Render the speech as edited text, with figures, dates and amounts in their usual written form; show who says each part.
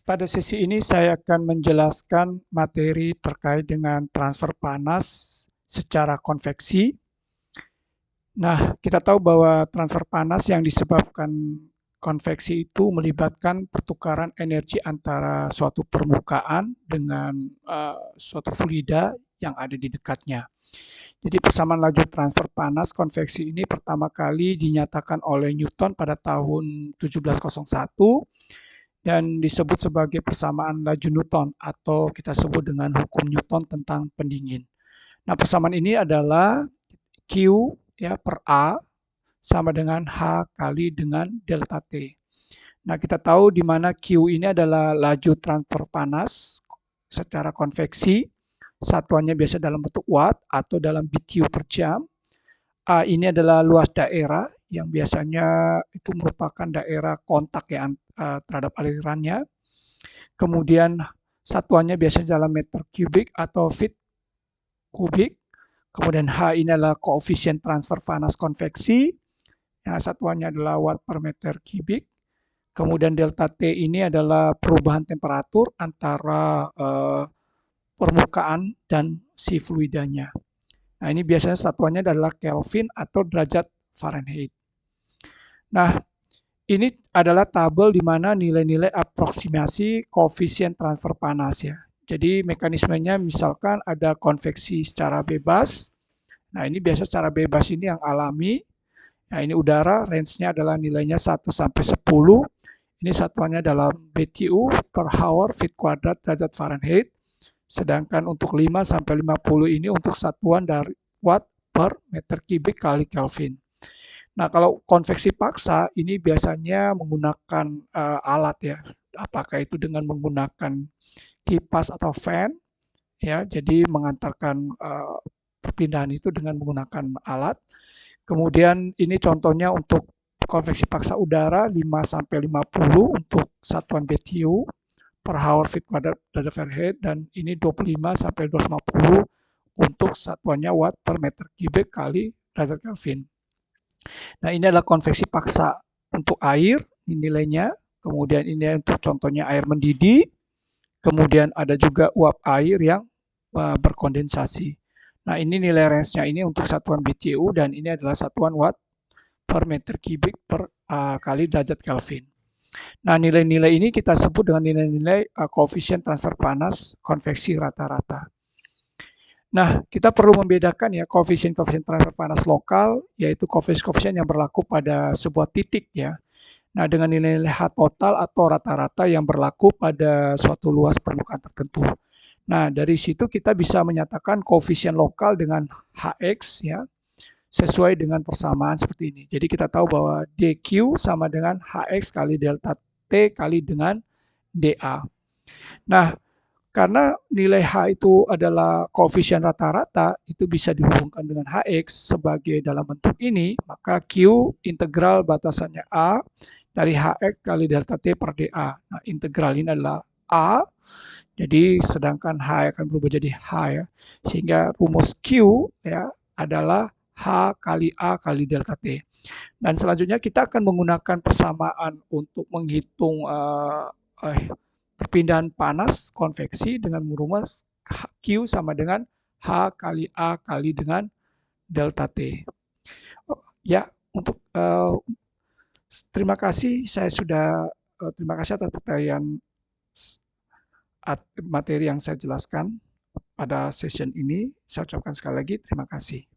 Speaker 1: Pada sesi ini saya akan menjelaskan materi terkait dengan transfer panas secara konveksi. Nah, kita tahu bahwa transfer panas yang disebabkan konveksi itu melibatkan pertukaran energi antara suatu permukaan dengan suatu fluida yang ada di dekatnya. Jadi persamaan laju transfer panas konveksi ini pertama kali dinyatakan oleh Newton pada tahun 1701 dan disebut sebagai persamaan laju Newton atau kita sebut dengan hukum Newton tentang pendingin. Nah, persamaan ini adalah Q ya per A sama dengan H kali dengan delta T. Nah, kita tahu di mana Q ini adalah laju transfer panas secara konveksi. Satuannya biasa dalam bentuk watt atau dalam BTU per jam. A ini adalah luas daerah yang biasanya itu merupakan daerah kontak ya terhadap alirannya. Kemudian satuannya biasanya dalam meter kubik atau feet kubik. Kemudian H ini adalah koefisien transfer panas konveksi. Ya, satuannya adalah watt per meter kubik. Kemudian delta T ini adalah perubahan temperatur antara permukaan dan si fluidanya. Nah, ini biasanya satuannya adalah Kelvin atau derajat Fahrenheit. Nah, ini adalah tabel di mana nilai-nilai aproksimasi koefisien transfer panas ya. Jadi mekanismenya misalkan ada konveksi secara bebas. Nah, ini biasa secara bebas ini yang alami. Nah, ini udara, range-nya adalah nilainya 1 sampai 10. Ini satuannya dalam BTU per hour feet kuadrat derajat Fahrenheit. Sedangkan untuk 5 sampai 50 ini untuk satuan dari watt per meter kubik kali Kelvin. Nah, kalau konveksi paksa ini biasanya menggunakan alat ya. Apakah itu dengan menggunakan kipas atau fan ya. Jadi mengantarkan perpindahan itu dengan menggunakan alat. Kemudian ini contohnya untuk konveksi paksa udara 5 sampai 50 untuk satuan BTU per hour feet kuadrat derajat Fahrenheit dan ini 25 sampai 250 untuk satuannya watt per meter kubik kali derajat Kelvin. Nah, ini adalah konveksi paksa untuk air, ini nilainya. Kemudian ini untuk contohnya air mendidih. Kemudian ada juga uap air yang berkondensasi. Nah, ini nilai range-nya ini untuk satuan BTU dan ini adalah satuan watt per meter kubik per kali derajat Kelvin. Nah, nilai-nilai ini kita sebut dengan nilai-nilai koefisien transfer panas konveksi rata-rata. Nah, kita perlu membedakan ya koefisien-koefisien transfer panas lokal, yaitu koefisien-koefisien yang berlaku pada sebuah titik ya. Nah, dengan nilai-nilai H total atau rata-rata yang berlaku pada suatu luas permukaan tertentu. Nah, dari situ kita bisa menyatakan koefisien lokal dengan Hx ya, sesuai dengan persamaan seperti ini. Jadi kita tahu bahwa dq sama dengan Hx kali delta T kali dengan dA. Nah, karena nilai H itu adalah koefisien rata-rata, itu bisa dihubungkan dengan Hx sebagai dalam bentuk ini, maka Q integral batasannya A dari Hx kali delta T per dA. Nah, integral ini adalah A, jadi sedangkan H akan berubah jadi H ya, sehingga rumus Q ya adalah H kali A kali delta T. Dan selanjutnya kita akan menggunakan persamaan untuk menghitung perpindahan panas konveksi dengan merumus Q sama dengan H kali A kali dengan delta T. Ya, untuk terima kasih, terima kasih atas pertanyaan materi yang saya jelaskan pada session ini. Saya ucapkan sekali lagi terima kasih.